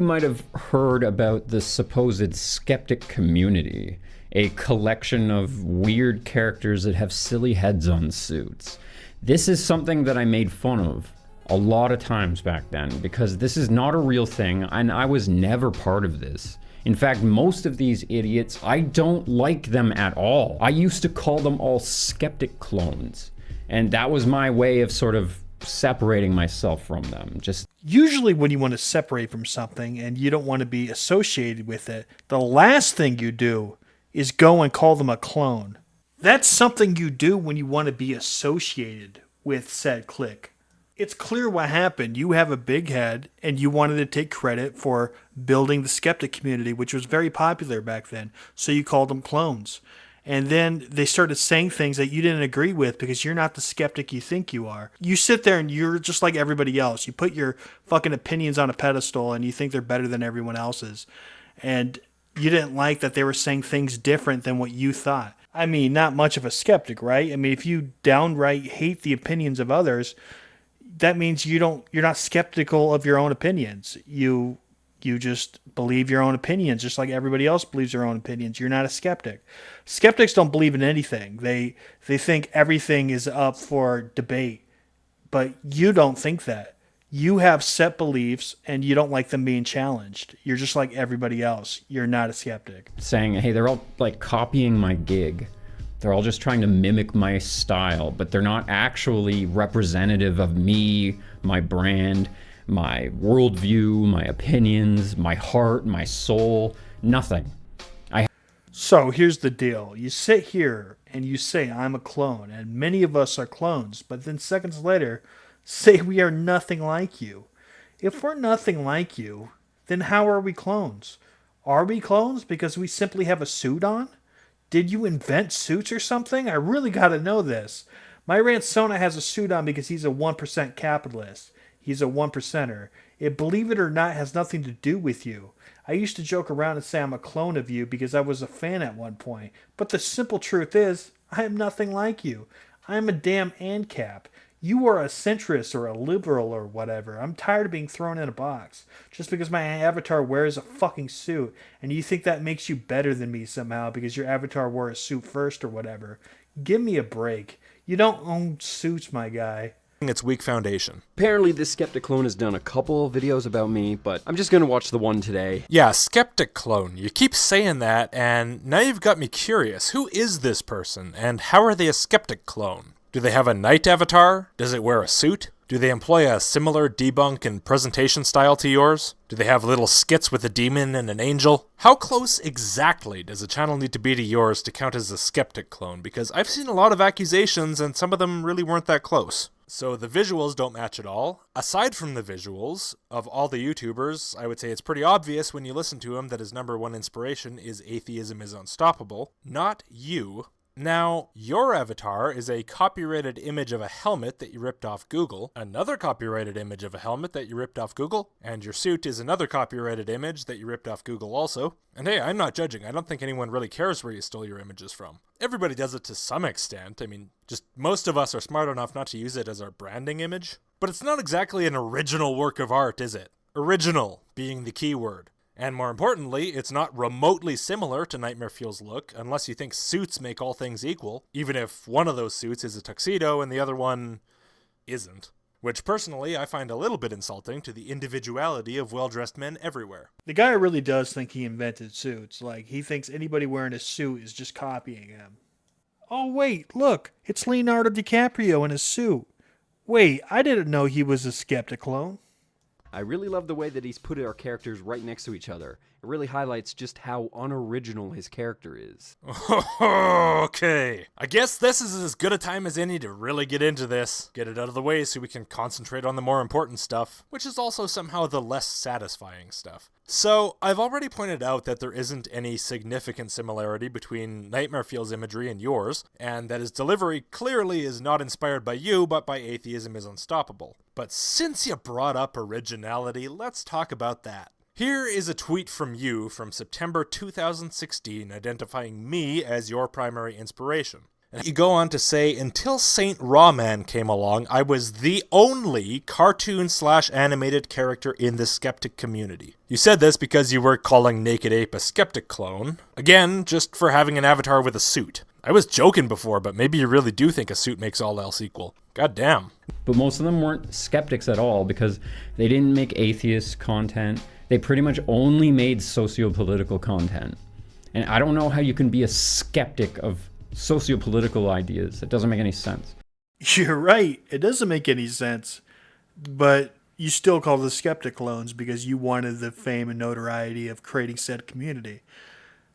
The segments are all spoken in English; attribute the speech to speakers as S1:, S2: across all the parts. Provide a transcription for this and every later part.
S1: You might have heard about the supposed skeptic community, a collection of weird characters that have silly heads on suits. This is something that I made fun of a lot of times back then because this is not a real thing and I was never part of this. In fact, most of these idiots, I don't like them at all. I used to call them all skeptic clones, and that was my way of sort of separating myself from them. Just
S2: usually when you want to separate from something and you don't want to be associated with it, the last thing you do is go and call them a clone. That's something you do when you want to be associated with said clique. It's clear what happened. You have a big head and you wanted to take credit for building the skeptic community, which was very popular back then. So you called them clones. And then they started saying things that you didn't agree with because you're not the skeptic you think you are. You sit there and you're just like everybody else. You put your fucking opinions on a pedestal and you think they're better than everyone else's. And you didn't like that they were saying things different than what you thought. I mean, not much of a skeptic, right? I mean, if you downright hate the opinions of others, that means you're not skeptical of your own opinions. You just believe your own opinions, just like everybody else believes their own opinions. You're not a skeptic. Skeptics don't believe in anything. They think everything is up for debate, but you don't think that. You have set beliefs and you don't like them being challenged. You're just like everybody else. You're not a skeptic.
S1: saying, hey, they're all like copying my gig. They're all just trying to mimic my style, but they're not actually representative of me, my brand, my worldview, my opinions, my heart, my soul, nothing.
S2: So here's the deal. You sit here and you say, I'm a clone, and many of us are clones, but then seconds later say we are nothing like you. If we're nothing like you, then how are we clones? Are we clones because we simply have a suit on? Did you invent suits or something? I really got to know this. My Ransona has a suit on because he's a 1% capitalist. He's a 1%er. It, believe it or not, has nothing to do with you. I used to joke around and say I'm a clone of you because I was a fan at one point. But the simple truth is, I am nothing like you. I am a damn ANCAP. You are a centrist or a liberal or whatever. I'm tired of being thrown in a box. Just because my avatar wears a fucking suit and you think that makes you better than me somehow because your avatar wore a suit first or whatever. Give me a break. You don't own suits, my guy.
S3: Its weak foundation.
S4: Apparently this Skeptic clone has done a couple of videos about me, but I'm just gonna watch the one today.
S3: Yeah, Skeptic clone. You keep saying that, and now you've got me curious. Who is this person, and how are they a Skeptic clone? Do they have a knight avatar? Does it wear a suit? Do they employ a similar debunk and presentation style to yours? Do they have little skits with a demon and an angel? How close exactly does a channel need to be to yours to count as a Skeptic clone? Because I've seen a lot of accusations and some of them really weren't that close. So the visuals don't match at all. Aside from the visuals, of all the YouTubers, I would say it's pretty obvious when you listen to him that his number one inspiration is Atheism is Unstoppable, not you. Now, your avatar is a copyrighted image of a helmet that you ripped off Google, another copyrighted image of a helmet that you ripped off Google, and your suit is another copyrighted image that you ripped off Google also. And hey, I'm not judging. I don't think anyone really cares where you stole your images from. Everybody does it to some extent. I mean, just most of us are smart enough not to use it as our branding image. But it's not exactly an original work of art, is it? Original being the key word. And more importantly, it's not remotely similar to Nightmare Fuel's look, unless you think suits make all things equal, even if one of those suits is a tuxedo and the other one isn't. Which personally I find a little bit insulting to the individuality of well-dressed men everywhere.
S2: The guy really does think he invented suits. Like, he thinks anybody wearing a suit is just copying him. Oh wait, look, it's Leonardo DiCaprio in a suit. Wait, I didn't know he was a Skeptic clone.
S4: I really love the way that he's put our characters right next to each other. It really highlights just how unoriginal his character is.
S3: Okay. I guess this is as good a time as any to really get into this. Get it out of the way so we can concentrate on the more important stuff, which is also somehow the less satisfying stuff. So, I've already pointed out that there isn't any significant similarity between Nightmare Fuel's imagery and yours, and that his delivery clearly is not inspired by you, but by Atheism is Unstoppable. But since you brought up originality, let's talk about that. Here is a tweet from you from September 2016 identifying me as your primary inspiration. And you go on to say, until Saint Rawman came along, I was the only cartoon/animated character in the Skeptic community. You said this because you were calling Naked Ape a Skeptic clone. Again, just for having an avatar with a suit. I was joking before, but maybe you really do think a suit makes all else equal. God damn.
S1: But most of them weren't skeptics at all because they didn't make atheist content. They pretty much only made socio-political content. And I don't know how you can be a skeptic of socio-political ideas. It doesn't make any sense.
S2: You're right. It doesn't make any sense. But you still call the skeptic clones because you wanted the fame and notoriety of creating said community.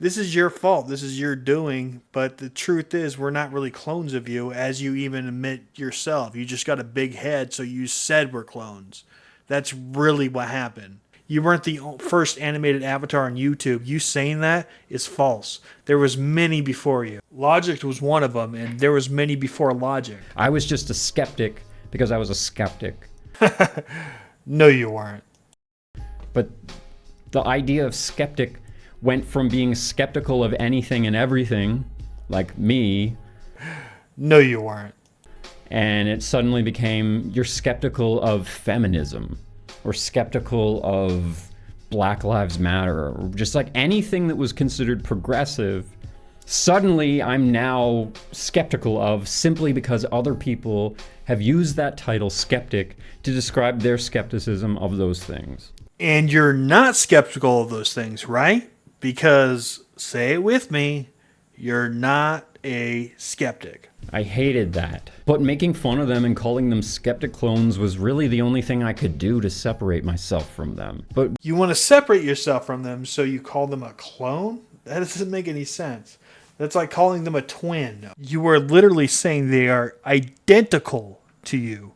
S2: This is your fault. This is your doing. But the truth is, we're not really clones of you, as you even admit yourself. You just got a big head, so you said we're clones. That's really what happened. You weren't the first animated avatar on YouTube. You saying that is false. There was many before you. Logicked was one of them, and there was many before Logicked.
S1: I was just a skeptic because I was a skeptic.
S2: No, you weren't.
S1: But the idea of skeptic went from being skeptical of anything and everything, like me.
S2: No, you weren't.
S1: And it suddenly became, you're skeptical of feminism, or skeptical of Black Lives Matter, or just like anything that was considered progressive. Suddenly, I'm now skeptical of simply because other people have used that title, skeptic, to describe their skepticism of those things.
S2: And you're not skeptical of those things, right? Because, say it with me, you're not a skeptic.
S1: I hated that. But making fun of them and calling them skeptic clones was really the only thing I could do to separate myself from them. But
S2: You want to separate yourself from them, so you call them a clone? That doesn't make any sense. That's like calling them a twin. You are literally saying they are identical to you.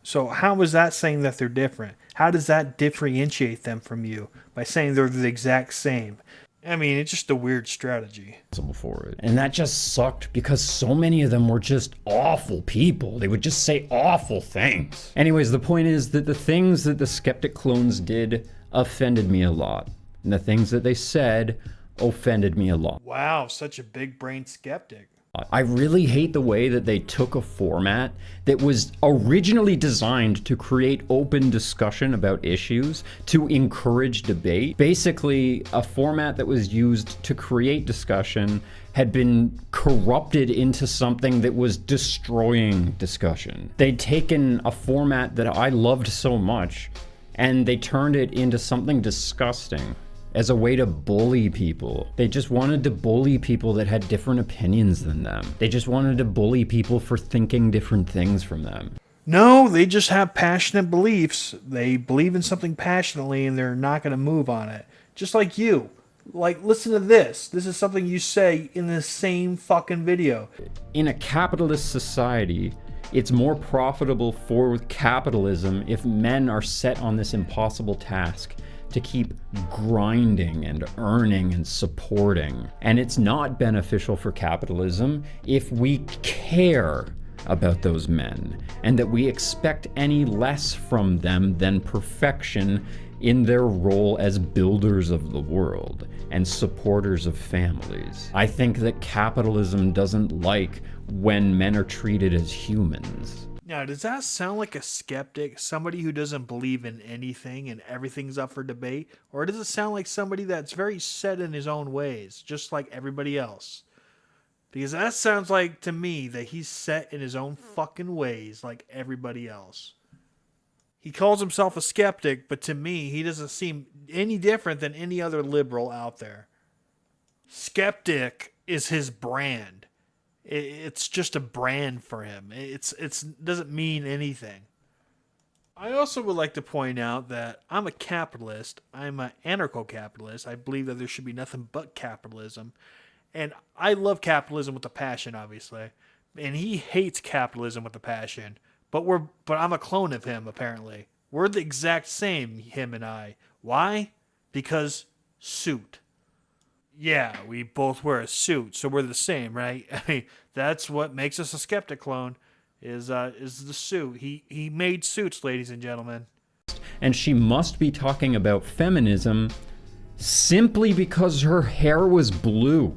S2: So how is that saying that they're different? How does that differentiate them from you by saying they're the exact same? I mean, it's just a weird strategy.
S1: for it. And that just sucked because so many of them were just awful people. They would just say awful things. Anyways, the point is that the things that the skeptic clones did offended me a lot. And the things that they said offended me a lot.
S2: Wow, such a big brain skeptic.
S1: I really hate the way that they took a format that was originally designed to create open discussion about issues, to encourage debate. Basically, a format that was used to create discussion had been corrupted into something that was destroying discussion. They'd taken a format that I loved so much, and they turned it into something disgusting. As a way to bully people. They just wanted to bully people that had different opinions than them. They just wanted to bully people for thinking different things from them.
S2: No, they just have passionate beliefs. They believe in something passionately and they're not going to move on it. Just like you. Like, listen to this. This is something you say in the same fucking video.
S1: In a capitalist society, it's more profitable for capitalism if men are set on this impossible task to keep grinding and earning and supporting. And it's not beneficial for capitalism if we care about those men and that we expect any less from them than perfection in their role as builders of the world and supporters of families. I think that capitalism doesn't like when men are treated as humans.
S2: Now, does that sound like a skeptic? Somebody who doesn't believe in anything and everything's up for debate? Or does it sound like somebody that's very set in his own ways, just like everybody else? Because that sounds like, to me, that he's set in his own fucking ways like everybody else. He calls himself a skeptic, but to me, he doesn't seem any different than any other liberal out there. Skeptic is his brand. It's just a brand for him. It's doesn't mean anything. I also would like to point out that I'm a capitalist. I'm an anarcho-capitalist. I believe that there should be nothing but capitalism. And I love capitalism with a passion, obviously. And he hates capitalism with a passion. But I'm a clone of him, apparently. We're the exact same, him and I. Why? Because suit. Yeah, we both wear a suit, so we're the same, right? I mean, that's what makes us a skeptic clone, is the suit. He made suits, ladies and gentlemen.
S1: And she must be talking about feminism simply because her hair was blue.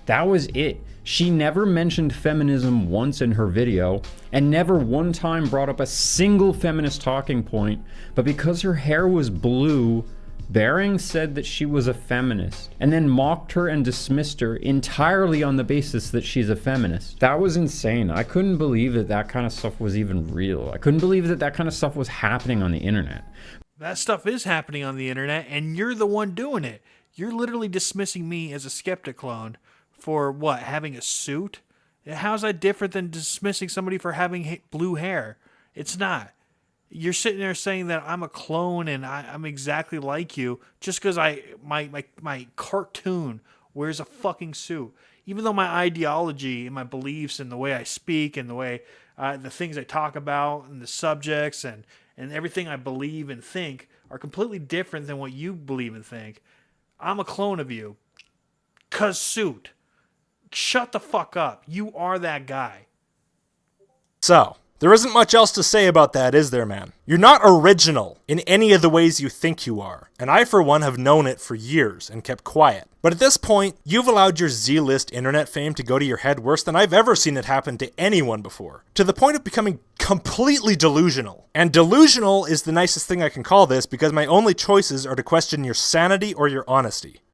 S1: That was it. She never mentioned feminism once in her video, and never one time brought up a single feminist talking point, but because her hair was blue, Bering said that she was a feminist, and then mocked her and dismissed her entirely on the basis that she's a feminist. That was insane. I couldn't believe that that kind of stuff was even real. I couldn't believe that that kind of stuff was happening on the internet.
S2: That stuff is happening on the internet, and you're the one doing it. You're literally dismissing me as a Skeptic clone for what? Having a suit? How's that different than dismissing somebody for having blue hair? It's not. You're sitting there saying that I'm a clone and I'm exactly like you just because my cartoon wears a fucking suit. Even though my ideology and my beliefs and the way I speak and the way the things I talk about and the subjects and everything I believe and think are completely different than what you believe and think. I'm a clone of you. 'Cause suit. Shut the fuck up. You are that guy.
S3: So, there isn't much else to say about that, is there, man? You're not original in any of the ways you think you are, and I, for one, have known it for years and kept quiet. But at this point, you've allowed your Z-list internet fame to go to your head worse than I've ever seen it happen to anyone before, to the point of becoming completely delusional. And delusional is the nicest thing I can call this because my only choices are to question your sanity or your honesty.